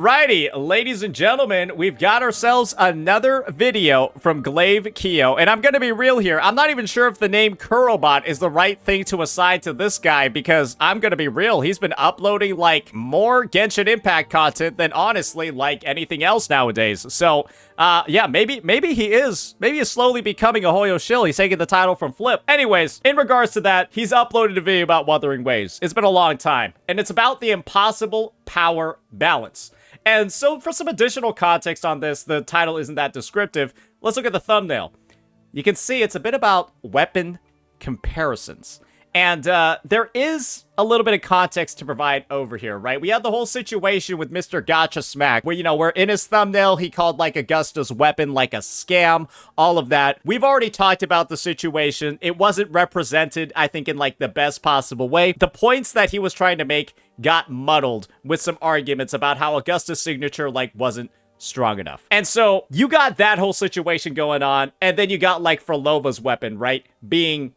Righty, ladies and gentlemen, we've got ourselves another video from Glaive Keo, and I'm gonna be real here. I'm not even sure if the name Kurobot is the right thing to assign to this guy, because I'm gonna be real, he's been uploading, like, more Genshin Impact content than, honestly, like, anything else nowadays. So, yeah, maybe he is slowly becoming a Hoyo shill. He's taking the title from Flip. Anyways, in regards to that, he's uploaded a video about Wuthering Waves. It's been a long time, and it's about the impossible power balance. And so for some additional context on this, the title isn't that descriptive. Let's look at the thumbnail. You can see it's a bit about weapon comparisons. And there is a little bit of context to provide over here, right? We had the whole situation with Mr. Gotcha Smack, where, you know, where in his thumbnail, he called, like, Augusta's weapon, like, a scam, all of that. We've already talked about the situation. It wasn't represented, I think, in, like, the best possible way. The points that he was trying to make got muddled with some arguments about how Augusta's signature, like, wasn't strong enough. And so you got that whole situation going on, and then you got, like, Frolova's weapon, right, being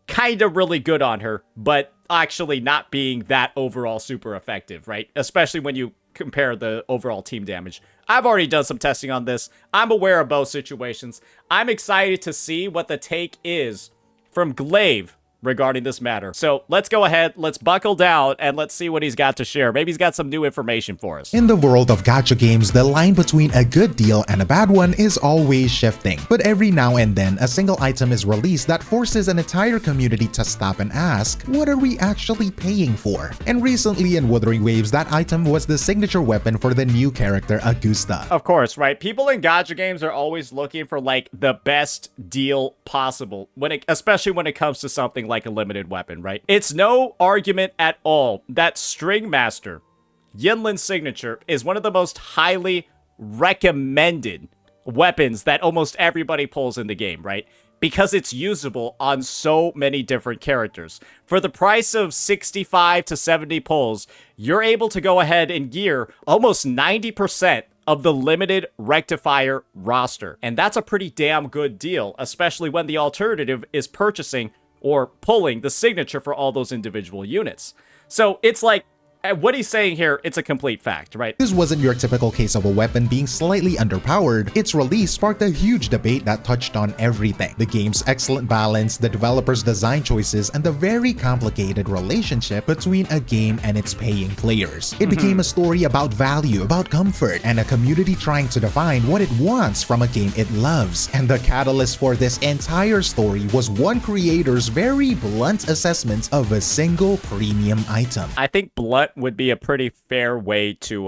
kind of really good on her, but actually not being that overall super effective, right? Especially when you compare the overall team damage. I've already done some testing on this. I'm aware of both situations. I'm excited to see what the take is from Glaive regarding this matter. So let's go ahead, let's buckle down, and let's see what he's got to share. Maybe he's got some new information for us. In the world of gacha games, the line between a good deal and a bad one is always shifting. But every now and then, a single item is released that forces an entire community to stop and ask, what are we actually paying for? And recently in Wuthering Waves, that item was the signature weapon for the new character, Augusta. Of course, right? People in gacha games are always looking for, like, the best deal possible, especially when it comes to something like a limited weapon, right? It's no argument at all that String Master, Yinlin's signature, is one of the most highly recommended weapons that almost everybody pulls in the game, right? Because it's usable on so many different characters. For the price of 65 to 70 pulls, you're able to go ahead and gear almost 90% of the limited rectifier roster. And that's a pretty damn good deal, especially when the alternative is purchasing or pulling the signature for all those individual units. So it's like, what he's saying here, it's a complete fact, right? This wasn't your typical case of a weapon being slightly underpowered. Its release sparked a huge debate that touched on everything. The game's excellent balance, the developer's design choices, and the very complicated relationship between a game and its paying players. It became a story about value, about comfort, and a community trying to define what it wants from a game it loves. And the catalyst for this entire story was one creator's very blunt assessment of a single premium item. I think blunt would be a pretty fair way to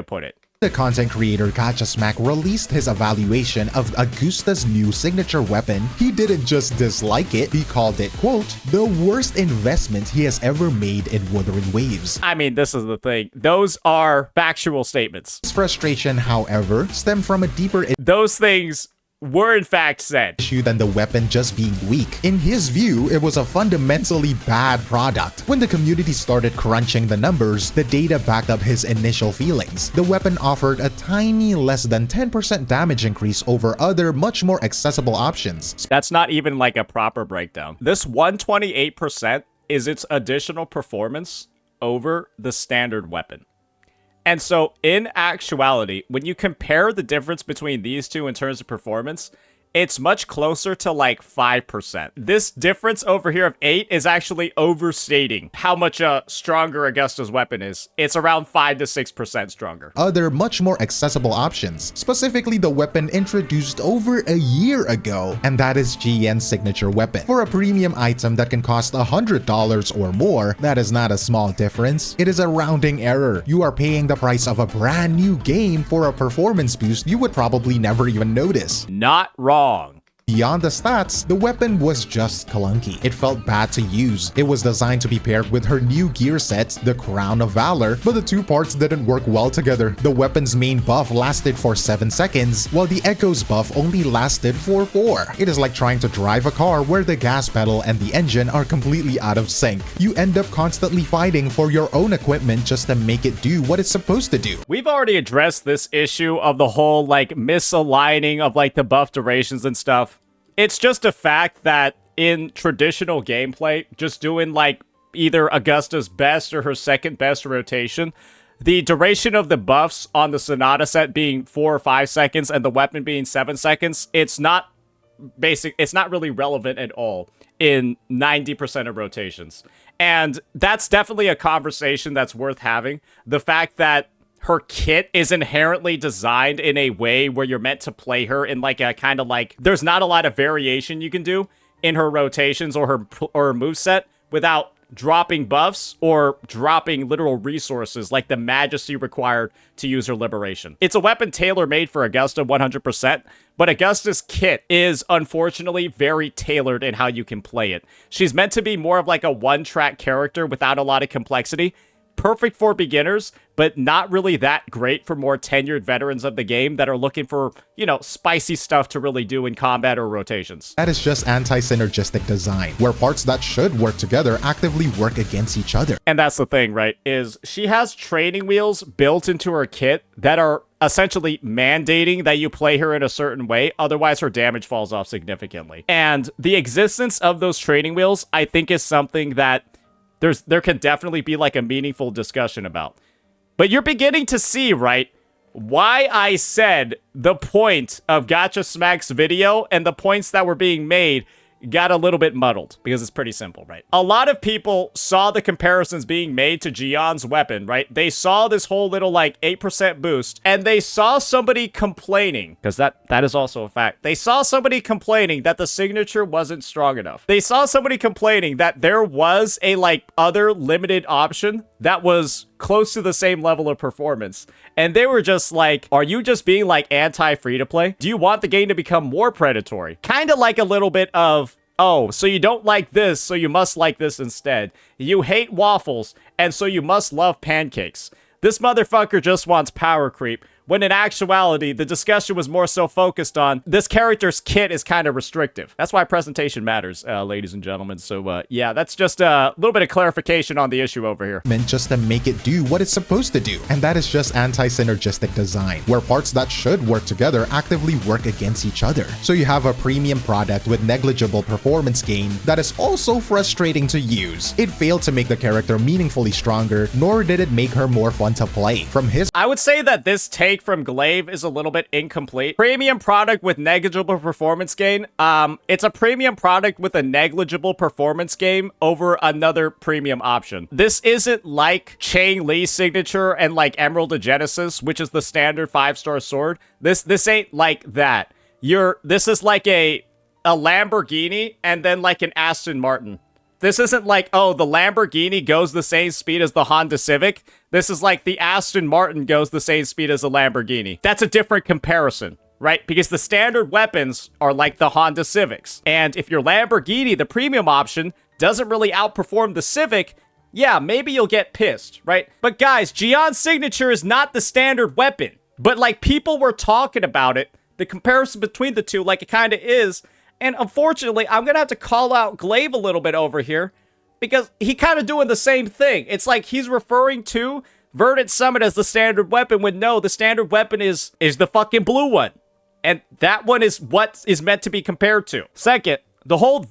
put it. The content creator Gotcha Smack released his evaluation of Augusta's new signature weapon. He didn't just dislike it, he called it, quote, the worst investment he has ever made in Wuthering Waves. I mean, this is the thing. Those are factual statements. His frustration, however, stemmed from a deeper Those things were in fact said. Issue than the weapon just being weak. In his view, it was a fundamentally bad product. When the community started crunching the numbers, the data backed up his initial feelings. The weapon offered a tiny less than 10% damage increase over other much more accessible options. That's not even like a proper breakdown. This 128% is its additional performance over the standard weapon. And so, in actuality, when you compare the difference between these two in terms of performance, it's much closer to like 5%. This difference over here of 8 is actually overstating how much stronger Augusta's weapon is. It's around 5 to 6% stronger. Other much more accessible options, specifically the weapon introduced over a year ago, and that is GN's signature weapon. For a premium item that can cost $100 or more, that is not a small difference. It is a rounding error. You are paying the price of a brand new game for a performance boost you would probably never even notice. Not wrong. Beyond the stats, the weapon was just clunky. It felt bad to use. It was designed to be paired with her new gear set, the Crown of Valor, but the two parts didn't work well together. The weapon's main buff lasted for 7 seconds, while the Echo's buff only lasted for 4. It is like trying to drive a car where the gas pedal and the engine are completely out of sync. You end up constantly fighting for your own equipment just to make it do what it's supposed to do. We've already addressed this issue of the whole like misaligning of like the buff durations and stuff. It's just a fact that in traditional gameplay, just doing like either Augusta's best or her second best rotation, the duration of the buffs on the Sonata set being 4 or 5 seconds and the weapon being 7 seconds, it's not really relevant at all in 90% of rotations. And that's definitely a conversation that's worth having. The fact that her kit is inherently designed in a way where you're meant to play her in like a kind of like, there's not a lot of variation you can do in her rotations or her moveset without dropping buffs or dropping literal resources like the majesty required to use her liberation. It's a weapon tailor-made for Augusta 100%, but Augusta's kit is unfortunately very tailored in how you can play it. She's meant to be more of like a one-track character without a lot of complexity. Perfect for beginners, but not really that great for more tenured veterans of the game that are looking for, you know, spicy stuff to really do in combat or rotations. That is just anti-synergistic design, where parts that should work together actively work against each other. And that's the thing, right, is she has training wheels built into her kit that are essentially mandating that you play her in a certain way, otherwise her damage falls off significantly. And the existence of those training wheels, I think, is something that there can definitely be like a meaningful discussion about. But you're beginning to see, right, why I said the point of Gotcha Smack's video and the points that were being made got a little bit muddled, because it's pretty simple, right? A lot of people saw the comparisons being made to Gion's weapon, right? They saw this whole little like 8% boost, and they saw somebody complaining, because that is also a fact. They saw somebody complaining that the signature wasn't strong enough. They saw somebody complaining that there was a like other limited option that was close to the same level of performance. And they were just like, are you just being like anti-free-to-play? Do you want the game to become more predatory? Kind of like a little bit of, oh, so you don't like this, so you must like this instead. You hate waffles, and so you must love pancakes. This motherfucker just wants power creep, when in actuality, the discussion was more so focused on this character's kit is kind of restrictive. That's why presentation matters, ladies and gentlemen. So, yeah, that's just a little bit of clarification on the issue over here. Meant just to make it do what it's supposed to do. And that is just anti-synergistic design, where parts that should work together actively work against each other. So you have a premium product with negligible performance gain that is also frustrating to use. It failed to make the character meaningfully stronger, nor did it make her more fun to play. I would say that this take from Glaive is a little bit incomplete. Premium product with negligible performance gain. It's a premium product with a negligible performance gain over another premium option. This isn't like Chang Li's signature and like Emerald of Genesis, which is the standard 5-star sword. This ain't like that. This is like a Lamborghini and then like an Aston Martin. This isn't like, oh, the Lamborghini goes the same speed as the Honda Civic. This is like the Aston Martin goes the same speed as a Lamborghini. That's a different comparison, right? Because the standard weapons are like the Honda Civics. And if your Lamborghini, the premium option, doesn't really outperform the Civic, yeah, maybe you'll get pissed, right? But guys, Gion's signature is not the standard weapon. But like people were talking about it, the comparison between the two, like it kind of is. And unfortunately, I'm going to have to call out Glaive a little bit over here because he kind of doing the same thing. It's like he's referring to Verdant Summit as the standard weapon when no, the standard weapon is the fucking blue one. And that one is what is meant to be compared to. Second, the whole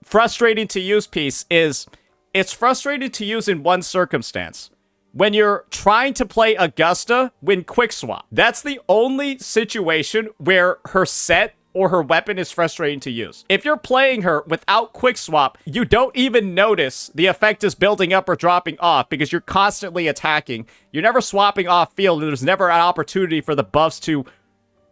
frustrating to use piece is it's frustrating to use in one circumstance. When you're trying to play Augusta when quick swap. That's the only situation where her set or her weapon is frustrating to use. If you're playing her without quick swap, you don't even notice the effect is building up or dropping off because you're constantly attacking. You're never swapping off field, and there's never an opportunity for the buffs to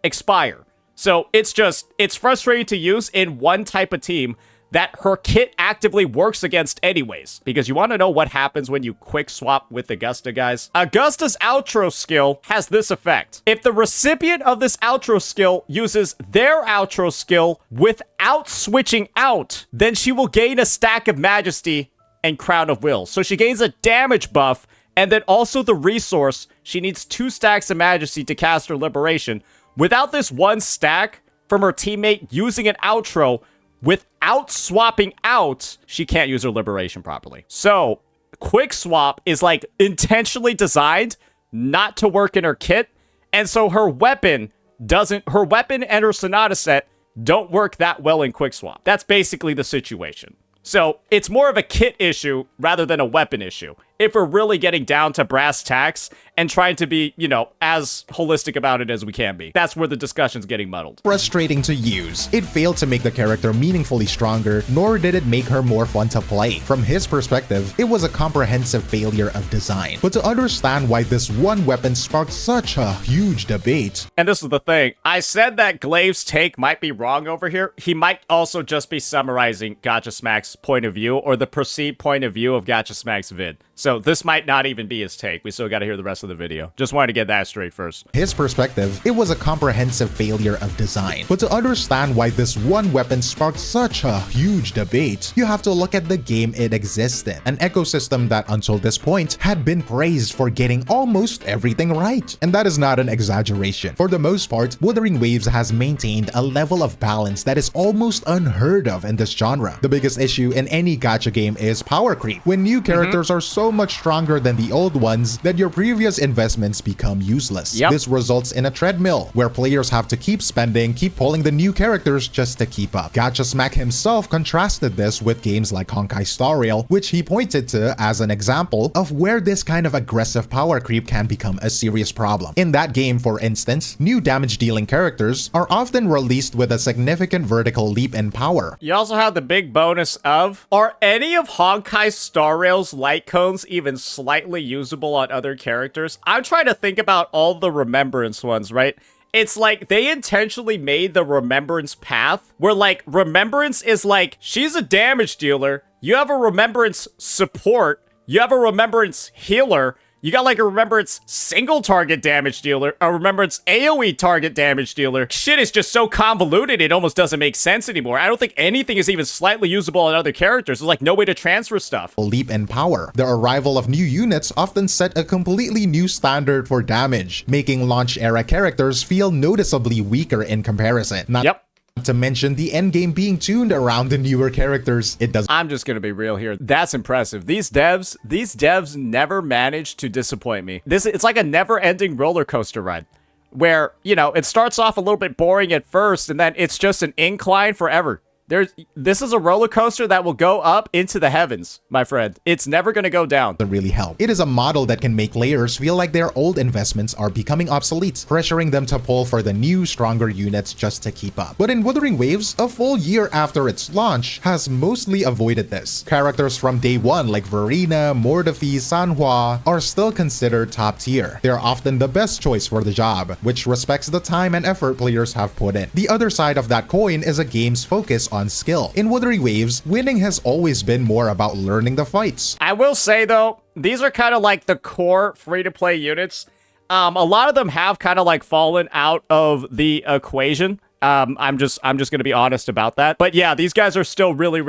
expire. So it's frustrating to use in one type of team that her kit actively works against anyways. Because you want to know what happens when you quick swap with Augusta, guys? Augusta's outro skill has this effect. If the recipient of this outro skill uses their outro skill without switching out, then she will gain a stack of Majesty and Crown of Will. So she gains a damage buff, and then also the resource. She needs 2 stacks of Majesty to cast her Liberation. Without this 1 stack from her teammate using an outro, without swapping out, she can't use her Liberation properly. So, quick swap is like intentionally designed not to work in her kit, and so her weapon and her Sonata set don't work that well in quick swap. That's basically the situation. So, it's more of a kit issue rather than a weapon issue. if we're really getting down to brass tacks and trying to be, you know, as holistic about it as we can be. That's where the discussion's getting muddled. Frustrating to use. It failed to make the character meaningfully stronger, nor did it make her more fun to play. From his perspective, it was a comprehensive failure of design. But to understand why this one weapon sparked such a huge debate. And this is the thing. I said that Glaive's take might be wrong over here. He might also just be summarizing Gotcha Smack's point of view or the perceived point of view of Gotcha Smack's vid. So this might not even be his take. We still got to hear the rest of the video. Just wanted to get that straight first. His perspective, it was a comprehensive failure of design. But to understand why this one weapon sparked such a huge debate, you have to look at the game it exists in. An ecosystem that until this point had been praised for getting almost everything right. And that is not an exaggeration. For the most part, Wuthering Waves has maintained a level of balance that is almost unheard of in this genre. The biggest issue in any gacha game is power creep. When new characters are so much stronger than the old ones that your previous investments become useless. This results in a treadmill where players have to keep spending, keep pulling the new characters just to keep up. Gotcha Smack himself contrasted this with games like Honkai Star Rail, which he pointed to as an example of where this kind of aggressive power creep can become a serious problem. In that game, for instance, new damage-dealing characters are often released with a significant vertical leap in power. You also have the big bonus of, are any of Honkai Star Rail's light cones even slightly usable on other characters? I'm trying to think about all the Remembrance ones, right? It's like they intentionally made the Remembrance path where like Remembrance is like, she's a damage dealer, you have a Remembrance support, you have a Remembrance healer, you got like a Remembrance single target damage dealer, a Remembrance AoE target damage dealer. Shit is just so convoluted, it almost doesn't make sense anymore. I don't think anything is even slightly usable on other characters. There's like no way to transfer stuff. Leap in power. The arrival of new units often set a completely new standard for damage, making launch era characters feel noticeably weaker in comparison. Not to mention the endgame being tuned around the newer characters. I'm just gonna be real here. That's impressive. These devs never manage to disappoint me. It's like a never-ending roller coaster ride where, you know, it starts off a little bit boring at first and then it's just an incline forever. This is a roller coaster that will go up into the heavens, my friend. It's never going to go down. Doesn't really help. It is a model that can make players feel like their old investments are becoming obsolete, pressuring them to pull for the new, stronger units just to keep up. But in Wuthering Waves, a full year after its launch has mostly avoided this. Characters from day one like Verena, Mordefi, Sanhua are still considered top tier. They're often the best choice for the job, which respects the time and effort players have put in. The other side of that coin is a game's focus on skill. In Wuthering Waves, winning has always been more about learning the fights. I will say though, these are kind of like the core free-to-play units. A lot of them have kind of like fallen out of the equation. I'm just gonna be honest about that. But yeah, these guys are still really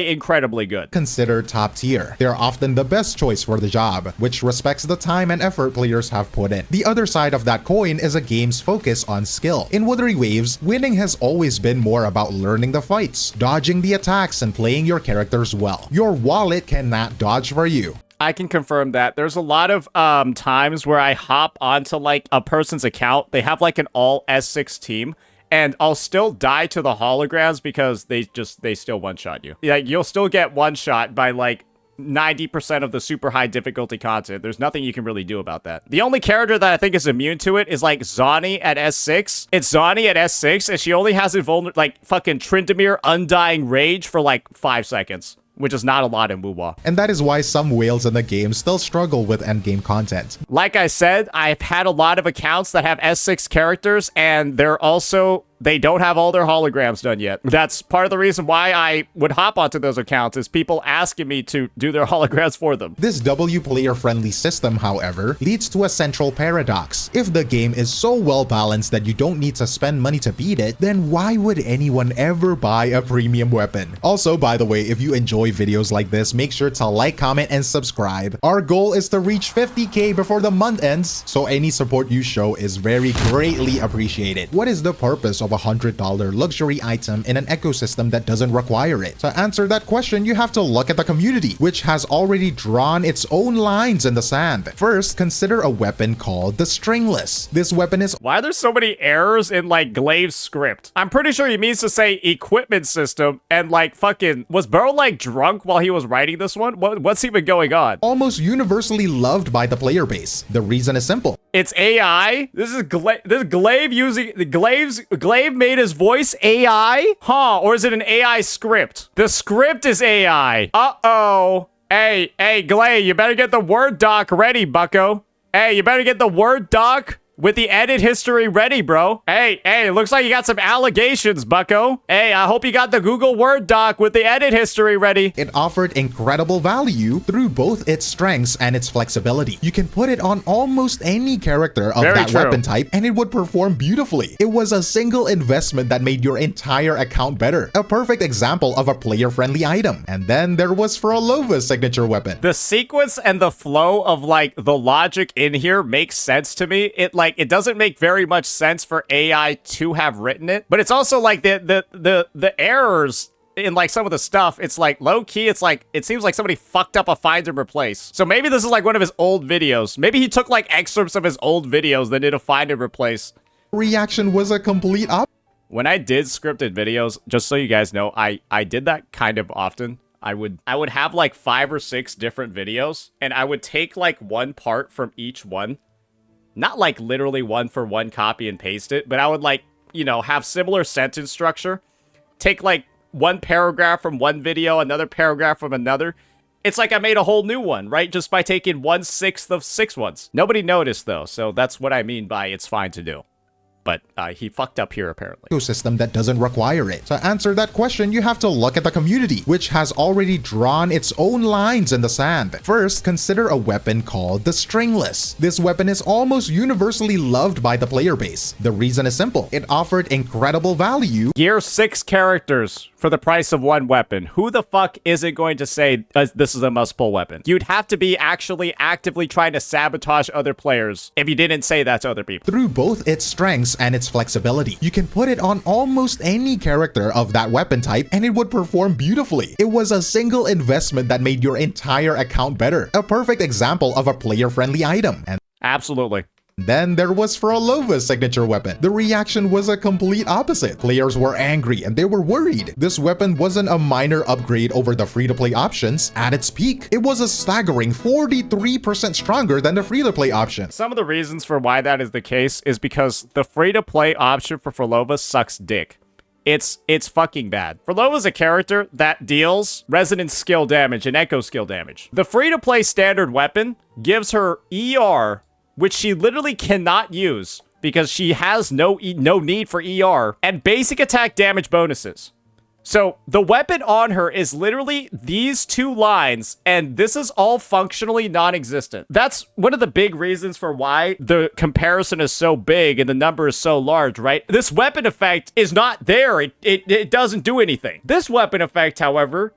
incredibly good. Considered top tier. They're often the best choice for the job, which respects the time and effort players have put in. The other side of that coin is a game's focus on skill. In Wuthering Waves, winning has always been more about learning the fights, dodging the attacks, and playing your characters well. Your wallet cannot dodge for you. I can confirm that. There's a lot of times where I hop onto like a person's account. They have like an all S6 team. And I'll still die to the holograms because they still one-shot you. Like, you'll still get one-shot by, like, 90% of the super high difficulty content. There's nothing you can really do about that. The only character that I think is immune to it is, like, Zani at S6. It's Zani at S6, and she only has like, fucking Tryndamere Undying Rage for, like, 5 seconds. Which is not a lot in WuWa. And that is why some whales in the game still struggle with endgame content. Like I said, I've had a lot of accounts that have S6 characters, and they don't have all their holograms done yet. That's part of the reason why I would hop onto those accounts, is people asking me to do their holograms for them. This W player-friendly system, however, leads to a central paradox. If the game is so well balanced that you don't need to spend money to beat it, then why would anyone ever buy a premium weapon? Also, by the way, if you enjoy videos like this, make sure to like, comment, and subscribe. Our goal is to reach 50K before the month ends, so any support you show is very greatly appreciated. What is the purpose of of a $100 luxury item in an ecosystem that doesn't require it? To answer that question, you have to look at the community, which has already drawn its own lines in the sand. First, consider a weapon called the Stringless. This weapon is Why are there so many errors in like Glaive's script? I'm pretty sure he means to say equipment system and like fucking was Burrow like drunk while he was writing this one? What's even going on? almost universally loved by the player base. The reason is simple. It's AI. This is Glaive using Glaive made his voice AI? Huh? Or is it an AI script? The script is AI. Uh-oh. Hey, Glaive, you better get the Word doc ready, bucko. Hey, you better get the Word doc with the edit history ready, bro. Hey, looks like you got some allegations, bucko. Hey, I hope you got the Google Word doc with the edit history ready. It offered incredible value through both its strengths and its flexibility. You can put it on almost any character of Very that true. weapon type and it would perform beautifully. It was a single investment that made your entire account better. A perfect example of a player-friendly item. And then there was Frolova's signature weapon. The sequence and the flow of like the logic in here makes sense to me. It doesn't make very much sense for AI to have written it, but it's also like the errors in like some of the stuff. It's like low key. It's like it seems like somebody fucked up a find and replace. So maybe this is like one of his old videos. Maybe he took like excerpts of his old videos, then did a find and replace. Reaction was a complete opposite. When I did scripted videos, just so you guys know, I did that kind of often. I would have like 5 or 6 different videos, and I would take like one part from each one. Not like literally one for one copy and paste it, but I would like, you know, have similar sentence structure. Take like one paragraph from one video, another paragraph from another. It's like I made a whole new one, right? Just by taking 1/6 of 6 ones. Nobody noticed though, so that's what I mean by it's fine to do. But he fucked up here, apparently. Ecosystem that doesn't require it. To answer that question, you have to look at the community, which has already drawn its own lines in the sand. First, consider a weapon called the Stringless. This weapon is almost universally loved by the player base. The reason is simple. It offered incredible value. Gear 6 characters for the price of 1 weapon. Who the fuck isn't going to say this is a must-pull weapon? You'd have to be actually actively trying to sabotage other players if you didn't say that to other people. Through both its strengths and its flexibility. You can put it on almost any character of that weapon type and it would perform beautifully. It was a single investment that made your entire account better. A perfect example of a player-friendly item. And Absolutely. then there was Frolova's signature weapon. The reaction was a complete opposite. Players were angry and they were worried. This weapon wasn't a minor upgrade over the free-to-play options. At its peak, it was a staggering 43% stronger than the free-to-play option. Some of the reasons for why that is the case is because the free-to-play option for Frolova sucks dick. It's fucking bad. Frolova's a character that deals resonance skill damage and echo skill damage. The free-to-play standard weapon gives her ER, which she literally cannot use because she has no need for ER, and basic attack damage bonuses. So the weapon on her is literally these 2 lines, and this is all functionally non-existent. That's one of the big reasons for why the comparison is so big and the number is so large, right? This weapon effect is not there. It doesn't do anything. This weapon effect, however,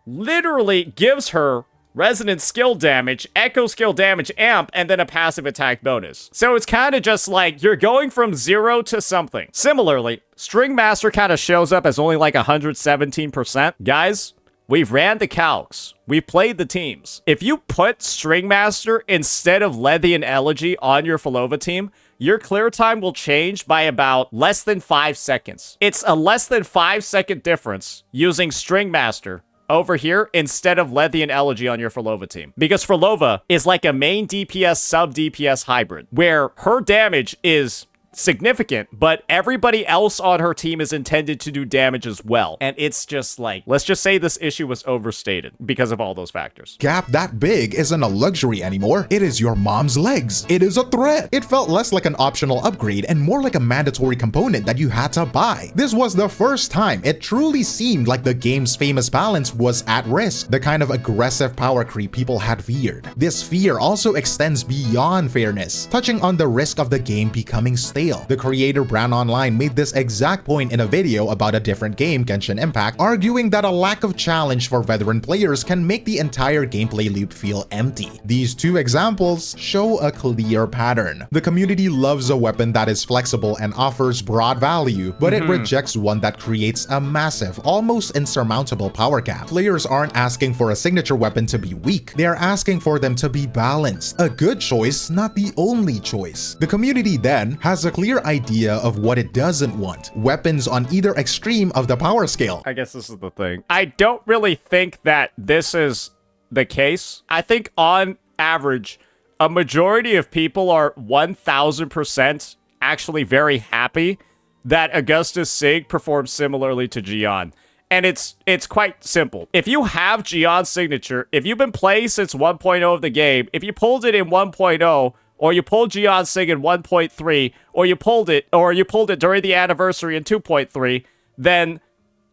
literally gives her resonance skill damage, echo skill damage amp, and then a passive attack bonus. So it's kind of just like you're going from 0 to something. Similarly, String Master kind of shows up as only like 117%. Guys, we've ran the calcs. We've played the teams. If you put String Master instead of Lethe and Elegy on your Frolova team, your clear time will change by about less than 5 seconds. It's a less than 5-second difference using String Master over here instead of Lethe and Elegy on your Frolova team. Because Frolova is like a main DPS sub DPS hybrid, where her damage is significant, but everybody else on her team is intended to do damage as well. And it's just like, let's just say this issue was overstated because of all those factors. Gap that big isn't a luxury anymore. It is your mom's legs. It is a threat. It felt less like an optional upgrade and more like a mandatory component that you had to buy. This was the first time it truly seemed like the game's famous balance was at risk, the kind of aggressive power creep people had feared. This fear also extends beyond fairness, touching on the risk of the game becoming stale. fail. The creator Bran Online made this exact point in a video about a different game, Genshin Impact, arguing that a lack of challenge for veteran players can make the entire gameplay loop feel empty. These two examples show a clear pattern. The community loves a weapon that is flexible and offers broad value, but it rejects one that creates a massive, almost insurmountable power gap. Players aren't asking for a signature weapon to be weak, they are asking for them to be balanced. A good choice, not the only choice. The community then has a clear idea of what it doesn't want. Weapons on either extreme of the power scale. I guess this is the thing. I don't really think that this is the case. I think on average, a majority of people are 1000% actually very happy that Augustus Sig performs similarly to Jian. And it's quite simple. If you have Jian's signature, if you've been playing since 1.0 of the game, if you pulled it in 1.0, or you pulled Jian's Sig in 1.3, or you pulled it during the anniversary in 2.3, then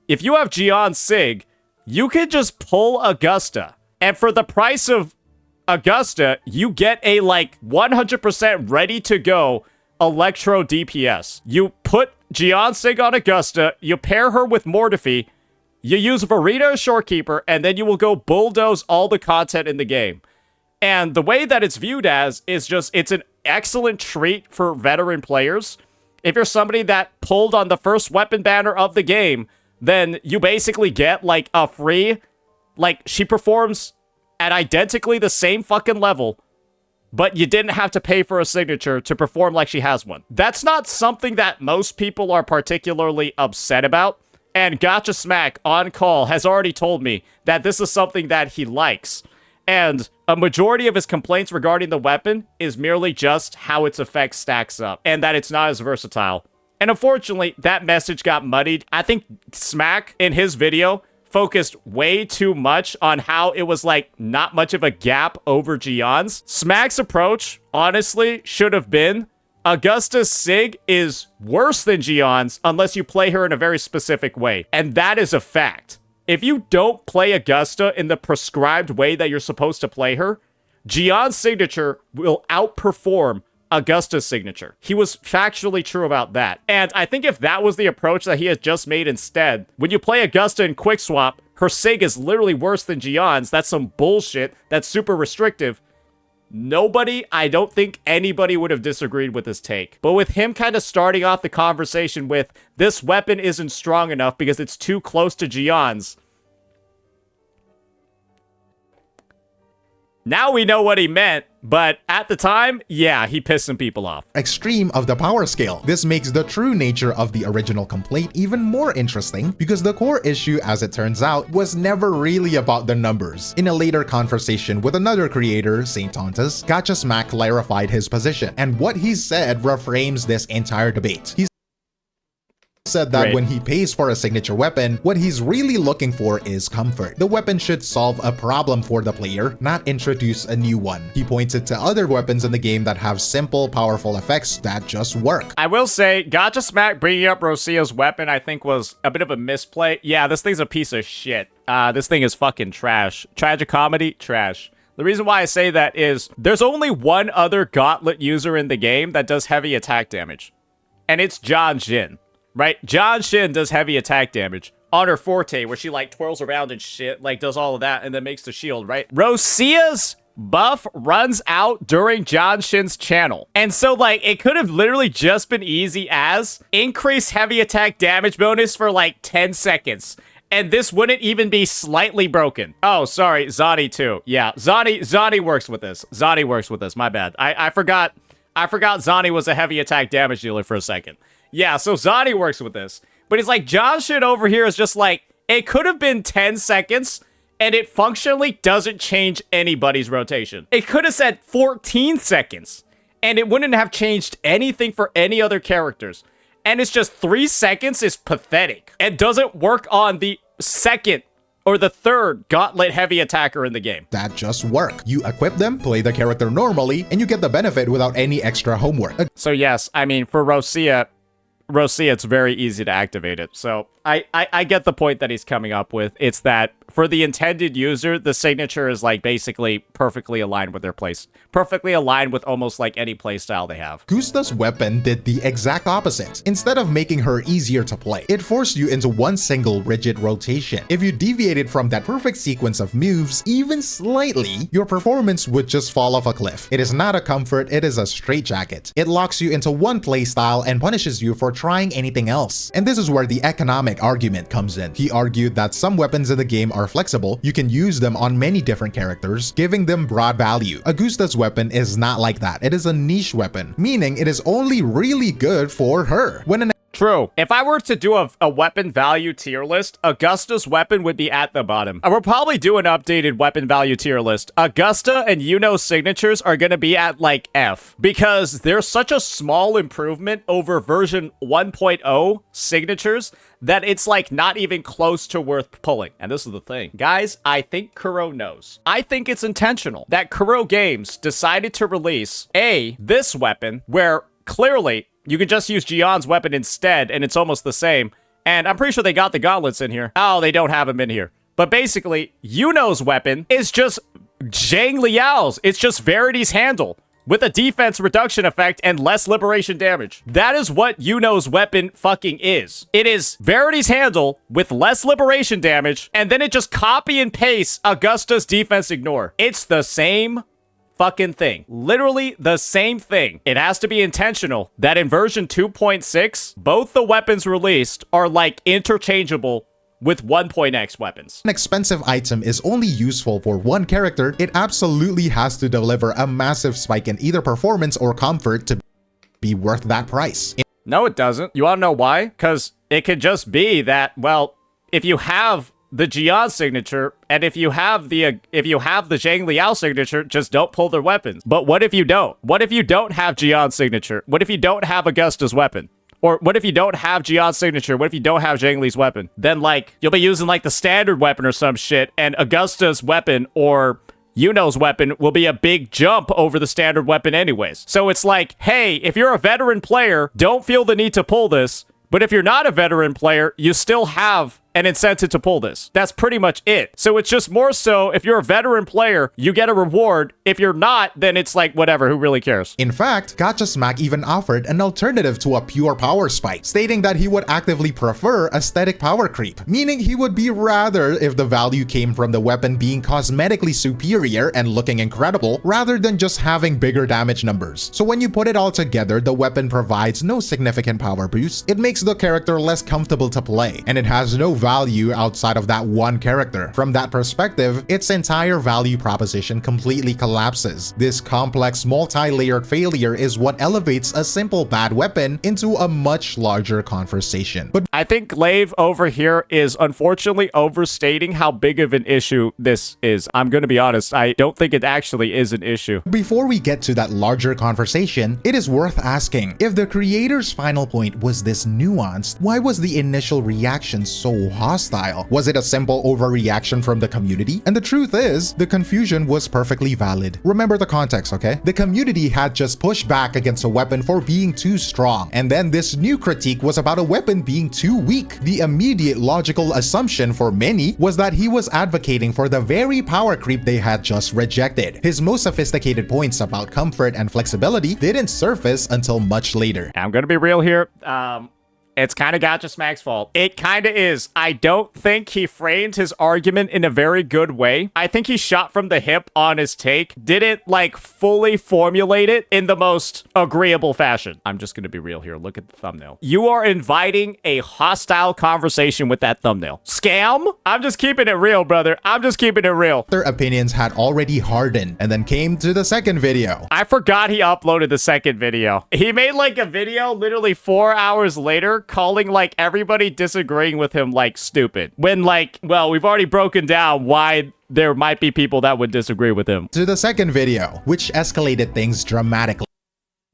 if you have Jian's Sig, you can just pull Augusta. And for the price of Augusta, you get a like 100% ready to go Electro DPS. You put Jian's Sig on Augusta, you pair her with Mortefi, you use Verita as Shorekeeper, and then you will go bulldoze all the content in the game. And the way that it's viewed as is just, it's an excellent treat for veteran players. If you're somebody that pulled on the first weapon banner of the game, then you basically get like a free, like she performs at identically the same fucking level, but you didn't have to pay for a signature to perform like she has one. That's not something that most people are particularly upset about. And Gotcha Smack on call has already told me that this is something that he likes. And a majority of his complaints regarding the weapon is merely just how its effect stacks up and that it's not as versatile. And unfortunately, that message got muddied. I think Smack in his video focused way too much on how it was like not much of a gap over Jian's. Smack's approach, honestly, should have been Augusta's Sig is worse than Jian's unless you play her in a very specific way. And that is a fact. If you don't play Augusta in the prescribed way that you're supposed to play her, Jian's signature will outperform Augusta's signature. He was factually true about that. And I think if that was the approach that he had just made instead, when you play Augusta in Quick Swap, her Sig is literally worse than Jian's. That's some bullshit. That's super restrictive. I don't think anybody would have disagreed with his take. But with him kind of starting off the conversation with, this weapon isn't strong enough because it's too close to Jian's, now we know what he meant, but at the time, yeah, he pissed some people off. Extreme of the power scale. This makes the true nature of the original complaint even more interesting because the core issue, as it turns out, was never really about the numbers. In a later conversation with another creator, Saint Tontas, Gotcha Smack clarified his position, and what he said reframes this entire debate. He said that when he pays for a signature weapon, what he's really looking for is comfort. The weapon should solve a problem for the player, not introduce a new one. He pointed to other weapons in the game that have simple, powerful effects that just work. I will say, Gotcha Smack bringing up Rosia's weapon, I think was a bit of a misplay. Yeah, this thing's a piece of shit. This thing is fucking trash. Tragic comedy, trash. The reason why I say that is there's only one other Gauntlet user in the game that does heavy attack damage, and it's John Jin. Right? John Shin does heavy attack damage on her forte, where she like twirls around and shit, like does all of that and then makes the shield, right? Rosia's buff runs out during John Shin's channel. And so like it could have literally just been easy as increase heavy attack damage bonus for like 10 seconds. And this wouldn't even be slightly broken. Oh, sorry, Zani too. Yeah, Zani works with this. Zani works with this, my bad. I forgot Zani was a heavy attack damage dealer for a second. Yeah, so Zani works with this. But it's like, John shit over here is just like, it could have been 10 seconds, and it functionally doesn't change anybody's rotation. It could have said 14 seconds, and it wouldn't have changed anything for any other characters. And it's just 3 seconds is pathetic. It doesn't work on the second or the third Gauntlet heavy attacker in the game. That just work. You equip them, play the character normally, and you get the benefit without any extra homework. So yes, I mean, for Rosia, it's very easy to activate it. So I get the point that he's coming up with. It's that for the intended user, the signature is like basically perfectly aligned with their place. Perfectly aligned with almost like any playstyle they have. Gusta's weapon did the exact opposite. Instead of making her easier to play, it forced you into one single rigid rotation. If you deviated from that perfect sequence of moves even slightly, your performance would just fall off a cliff. It is not a comfort, it is a straitjacket. It locks you into one playstyle and punishes you for trying anything else. And this is where the economic argument comes in. He argued that some weapons in the game are flexible, you can use them on many different characters, giving them broad value. Augusta's weapon is not like that. It is a niche weapon, meaning it is only really good for her. When an True. If I were to do a weapon value tier list, Augusta's weapon would be at the bottom. I will probably do an updated weapon value tier list. Augusta and Yuno's signatures are going to be at like F because there's such a small improvement over version 1.0 signatures that it's like not even close to worth pulling. And this is the thing. Guys, I think Kuro knows. I think it's intentional that Kuro Games decided to release this weapon where clearly you could just use Gion's weapon instead, and it's almost the same. And I'm pretty sure they got the gauntlets in here. Oh, they don't have them in here. But basically, Yuno's weapon is just Zhang Liao's. It's just Verity's handle with a defense reduction effect and less liberation damage. That is what Yuno's weapon fucking is. It is Verity's handle with less liberation damage, and then it just copy and paste Augusta's defense ignore. It's the same fucking thing. Literally the same thing. It has to be intentional that in version 2.6, both the weapons released are like interchangeable with 1.x weapons. An expensive item is only useful for one character, it absolutely has to deliver a massive spike in either performance or comfort to be worth that price. No, it doesn't. You wanna know why? Because it could just be that, well, if you have the Jian signature, and if you have the Zhang Liao signature, just don't pull their weapons. But what if you don't? What if you don't have Jian's signature? What if you don't have Augusta's weapon? Or what if you don't have Jian's signature? What if you don't have Zhang Li's weapon? Then like you'll be using like the standard weapon or some shit, and Augusta's weapon or Yuno's weapon will be a big jump over the standard weapon anyways. So it's like, hey, if you're a veteran player, don't feel the need to pull this. But if you're not a veteran player, you still have an incentive to pull this. That's pretty much it. So it's just more so if you're a veteran player, you get a reward. If you're not, then it's like whatever, who really cares? In fact, Gacha Smack even offered an alternative to a pure power spike, stating that he would actively prefer aesthetic power creep, meaning he would be rather if the value came from the weapon being cosmetically superior and looking incredible, rather than just having bigger damage numbers. So when you put it all together, the weapon provides no significant power boost, it makes the character less comfortable to play, and it has no value outside of that one character. From that perspective, its entire value proposition completely collapses. This complex, multi-layered failure is what elevates a simple bad weapon into a much larger conversation. But I think Glaive over here is unfortunately overstating how big of an issue this is. I'm gonna be honest, I don't think it actually is an issue. before we get to that larger conversation, it is worth asking, if the creator's final point was this nuanced, why was the initial reaction so hostile? Was it a simple overreaction from the community? And the truth is, the confusion was perfectly valid. Remember the context, okay? The community had just pushed back against a weapon for being too strong, and then this new critique was about a weapon being too weak. The immediate logical assumption for many was that he was advocating for the very power creep they had just rejected. His most sophisticated points about comfort and flexibility didn't surface until much later. I'm gonna be real here. It's kind of Gacha Smack's fault. It kind of is. I don't think he framed his argument in a very good way. I think he shot from the hip on his take. Didn't like fully formulate it in the most agreeable fashion. I'm just gonna be real here. Look at the thumbnail. You are inviting a hostile conversation with that thumbnail. Scam? I'm just keeping it real, brother. I'm just keeping it real. Their opinions had already hardened and then came to the second video. I forgot he uploaded the second video. He made like a video literally 4 hours later calling like everybody disagreeing with him like stupid. When like, well, we've already broken down why there might be people that would disagree with him. To the second video, which escalated things dramatically.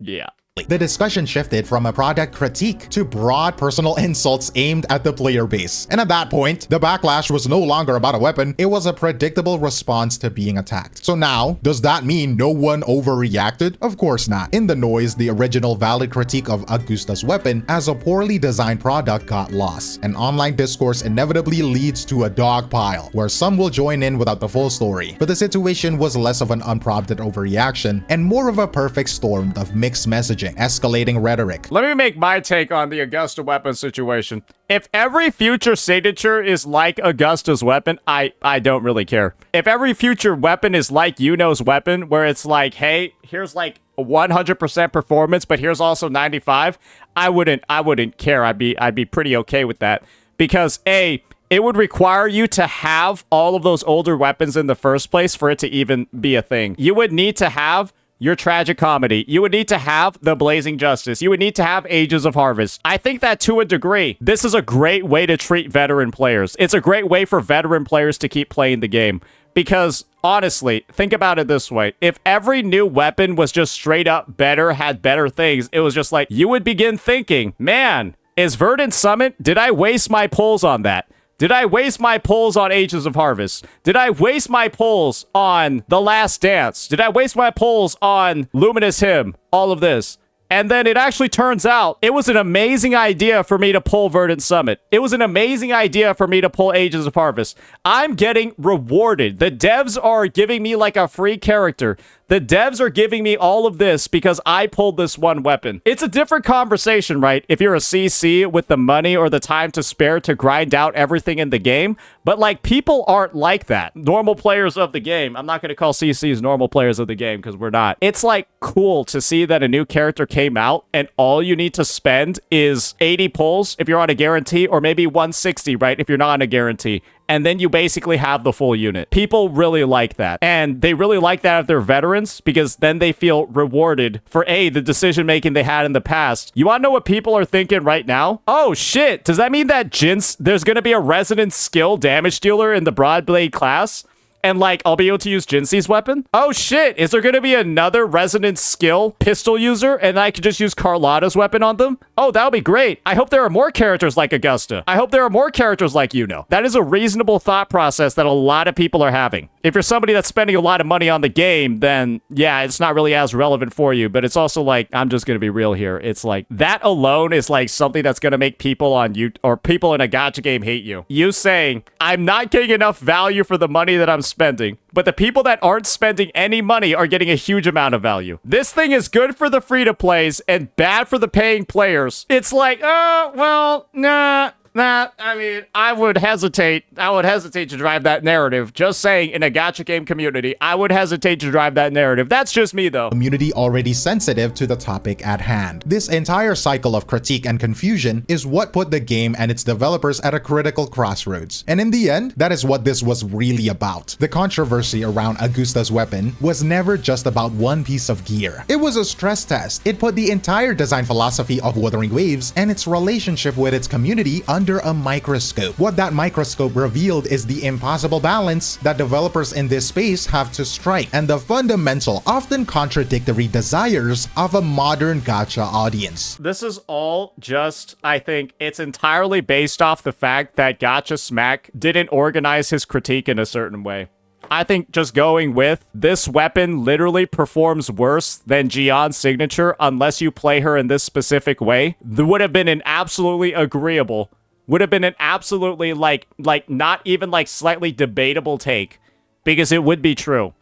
Yeah. The discussion shifted from a product critique to broad personal insults aimed at the player base. And at that point, the backlash was no longer about a weapon, it was a predictable response to being attacked. So now, does that mean no one overreacted? Of course not. In the noise, the original valid critique of Augusta's weapon as a poorly designed product got lost. And online discourse inevitably leads to a dog pile, where some will join in without the full story. But the situation was less of an unprompted overreaction and more of a perfect storm of mixed messaging, escalating rhetoric. Let me make my take on the Augusta weapon situation. If every future signature is like Augusta's weapon, I don't really care. If every future weapon is like Yuno's weapon, where it's like, hey, here's like 100% performance, but here's also 95, I wouldn't care. I'd be pretty okay with that. Because A, it would require you to have all of those older weapons in the first place for it to even be a thing. You would need to have your tragic comedy. You would need to have the Blazing Justice. You would need to have Ages of Harvest. I think that to a degree, this is a great way to treat veteran players. It's a great way for veteran players to keep playing the game. Because, honestly, think about it this way. If every new weapon was just straight up better, had better things, it was just like, you would begin thinking, man, is Verdant Summit? Did I waste my pulls on that? Did I waste my pulls on Ages of Harvest? Did I waste my pulls on The Last Dance? Did I waste my pulls on Luminous Hymn? All of this. And then it actually turns out it was an amazing idea for me to pull Verdant Summit. It was an amazing idea for me to pull Ages of Harvest. I'm getting rewarded. The devs are giving me like a free character. The devs are giving me all of this because I pulled this one weapon. It's a different conversation, right? If you're a CC with the money or the time to spare to grind out everything in the game. But like, people aren't like that. Normal players of the game. I'm not going to call CCs normal players of the game because we're not. It's like cool to see that a new character came out and all you need to spend is 80 pulls if you're on a guarantee, or maybe 160, right? If you're not on a guarantee. And then you basically have the full unit. People really like that. And they really like that if they're veterans, because then they feel rewarded for A, the decision making they had in the past. You want to know what people are thinking right now? Oh shit, does that mean that there's going to be a resonant skill damage dealer in the Broadblade class? And like, I'll be able to use Jinxi's weapon? Oh shit, is there going to be another resonant skill pistol user and I could just use Carlotta's weapon on them? Oh, that would be great. I hope there are more characters like Augusta. I hope there are more characters like Yuno. That is a reasonable thought process that a lot of people are having. If you're somebody that's spending a lot of money on the game, then yeah, it's not really as relevant for you, but it's also like, I'm just going to be real here. It's like, that alone is like something that's going to make people on you or people in a gacha game hate you. You saying, I'm not getting enough value for the money that I'm spending, but the people that aren't spending any money are getting a huge amount of value. This thing is good for the free-to-plays and bad for the paying players. It's like, well, nah. I mean, I would hesitate to drive that narrative. Just saying, in a gacha game community, I would hesitate to drive that narrative. That's just me, though. Community already sensitive to the topic at hand. This entire cycle of critique and confusion is what put the game and its developers at a critical crossroads. And in the end, that is what this was really about. The controversy around Augusta's weapon was never just about one piece of gear. It was a stress test. It put the entire design philosophy of Wuthering Waves and its relationship with its community under a microscope. What that microscope revealed is the impossible balance that developers in this space have to strike, and the fundamental, often contradictory desires of a modern gacha audience. This is all just, I think, it's entirely based off the fact that Gacha Smack didn't organize his critique in a certain way. I think just going with this weapon literally performs worse than Jian's signature unless you play her in this specific way. There would have been an absolutely agreeable, like not even like slightly debatable take, because it would be true.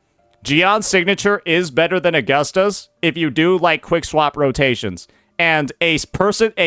Jian's signature is better than Augusta's if you do like quick swap rotations, and a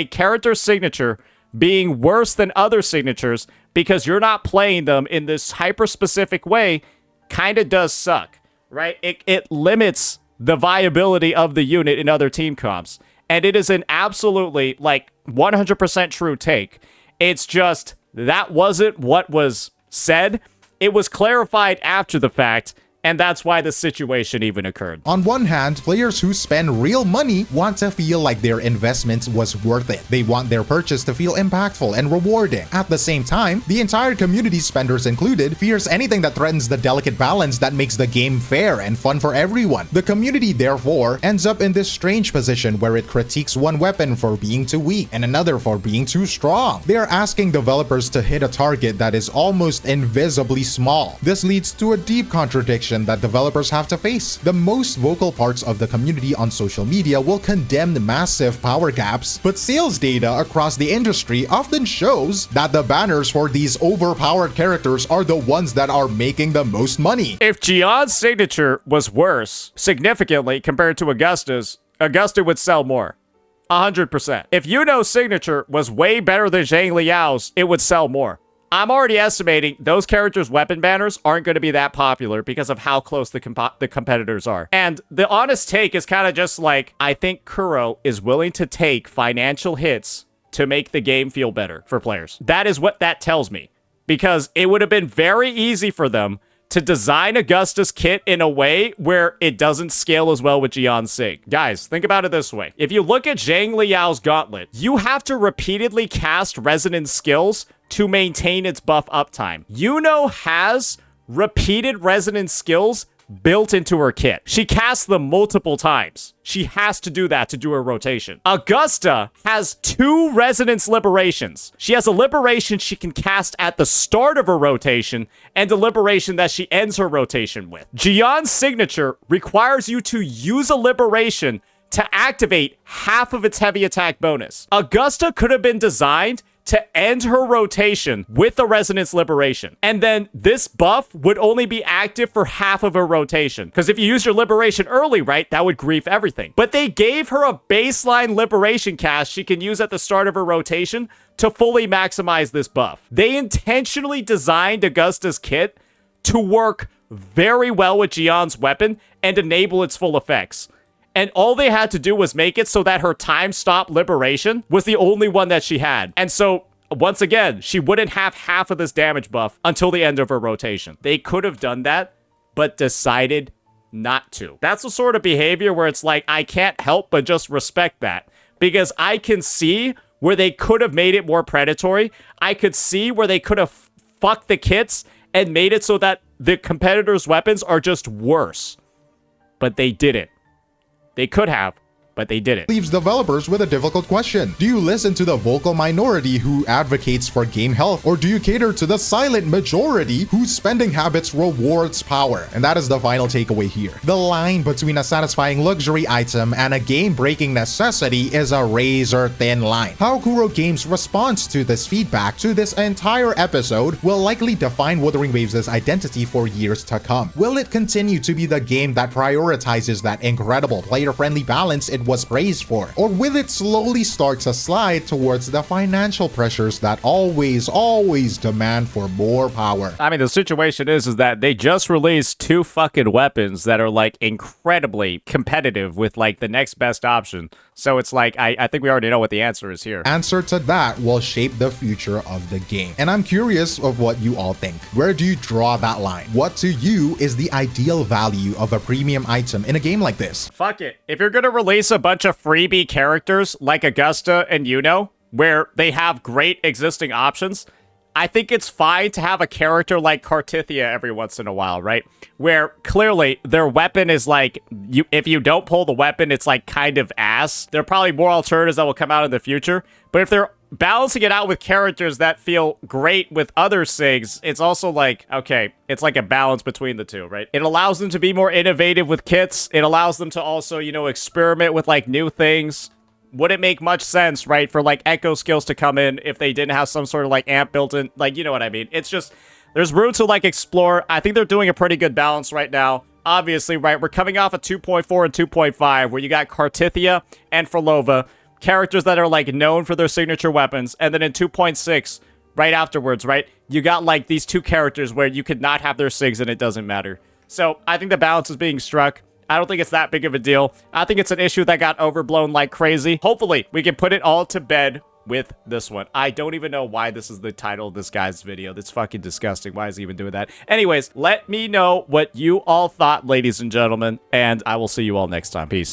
character signature being worse than other signatures because you're not playing them in this hyper specific way kind of does suck, right? It limits the viability of the unit in other team comps, and it is an absolutely like 100% true take. It's just that wasn't what was said. It was clarified after the fact, And that's why the situation even occurred. On one hand, players who spend real money want to feel like their investment was worth it. They want their purchase to feel impactful and rewarding. At the same time, the entire community, spenders included, fears anything that threatens the delicate balance that makes the game fair and fun for everyone. The community, therefore, ends up in this strange position where it critiques one weapon for being too weak and another for being too strong. They are asking developers to hit a target that is almost invisibly small. This leads to a deep contradiction that developers have to face. The most vocal parts of the community on social media will condemn the massive power gaps, but sales data across the industry often shows that the banners for these overpowered characters are the ones that are making the most money. If Jian's signature was worse significantly compared to Augusta's, Augusta would sell more. 100%. If Yuno's signature was way better than Zhang Liao's, it would sell more. I'm already estimating those characters' weapon banners aren't going to be that popular because of how close the competitors are. And the honest take is kind of just like, I think Kuro is willing to take financial hits to make the game feel better for players. That is what that tells me. Because it would have been very easy for them to design Augusta's kit in a way where it doesn't scale as well with Jian's Sig. Guys, think about it this way. If you look at Zhang Liao's gauntlet, you have to repeatedly cast resonance skills to maintain its buff uptime. Yuno has repeated resonance skills built into her kit. She casts them multiple times. She has to do that to do her rotation. Augusta has 2 resonance liberations. She has a liberation she can cast at the start of her rotation and a liberation that she ends her rotation with. Jian's signature requires you to use a liberation to activate half of its heavy attack bonus. Augusta could have been designed to end her rotation with a resonance liberation. And then this buff would only be active for half of her rotation. Because if you use your liberation early, right, that would grief everything. But they gave her a baseline liberation cast she can use at the start of her rotation to fully maximize this buff. They intentionally designed Augusta's kit to work very well with Jian's weapon and enable its full effects. And all they had to do was make it so that her time stop liberation was the only one that she had. And so, once again, she wouldn't have half of this damage buff until the end of her rotation. They could have done that, but decided not to. That's the sort of behavior where it's like, I can't help but just respect that. Because I can see where they could have made it more predatory. I could see where they could have fucked the kits and made it so that the competitors' weapons are just worse. But they didn't. They could have, but they didn't. Leaves developers with a difficult question. Do you listen to the vocal minority who advocates for game health, or do you cater to the silent majority whose spending habits rewards power? And that is the final takeaway here. The line between a satisfying luxury item and a game-breaking necessity is a razor-thin line. How Kuro Games responds to this feedback to this entire episode will likely define Wuthering Waves' identity for years to come. Will it continue to be the game that prioritizes that incredible player-friendly balance it was praised for? Or will it slowly start to slide towards the financial pressures that always demand for more power? I mean, the situation is that they just released 2 fucking weapons that are like incredibly competitive with like the next best option. So it's like, I think we already know what the answer is here. Answer to that will shape the future of the game. And I'm curious of what you all think. Where do you draw that line? What to you is the ideal value of a premium item in a game like this? Fuck it. If you're gonna release a bunch of freebie characters like Augusta and Yuno, where they have great existing options, I think it's fine to have a character like Cartithia every once in a while, right? Where clearly their weapon is like, if you don't pull the weapon, it's like kind of ass. There are probably more alternatives that will come out in the future. But if they're balancing it out with characters that feel great with other SIGs, it's also like, okay, it's like a balance between the two, right? It allows them to be more innovative with kits. It allows them to also, you know, experiment with like new things. Would it make much sense, right, for like echo skills to come in if they didn't have some sort of like amp built in? Like, you know what I mean? It's just, there's room to like explore. I think they're doing a pretty good balance right now. Obviously, right, we're coming off of 2.4 and 2.5, where you got Cartithia and Frolova, characters that are like known for their signature weapons. And then in 2.6, right afterwards, right, you got like these 2 characters where you could not have their SIGs and it doesn't matter. So I think the balance is being struck. I don't think it's that big of a deal. I think it's an issue that got overblown like crazy. Hopefully, we can put it all to bed with this one. I don't even know why this is the title of this guy's video. That's fucking disgusting. Why is he even doing that? Anyways, let me know what you all thought, ladies and gentlemen, and I will see you all next time. Peace.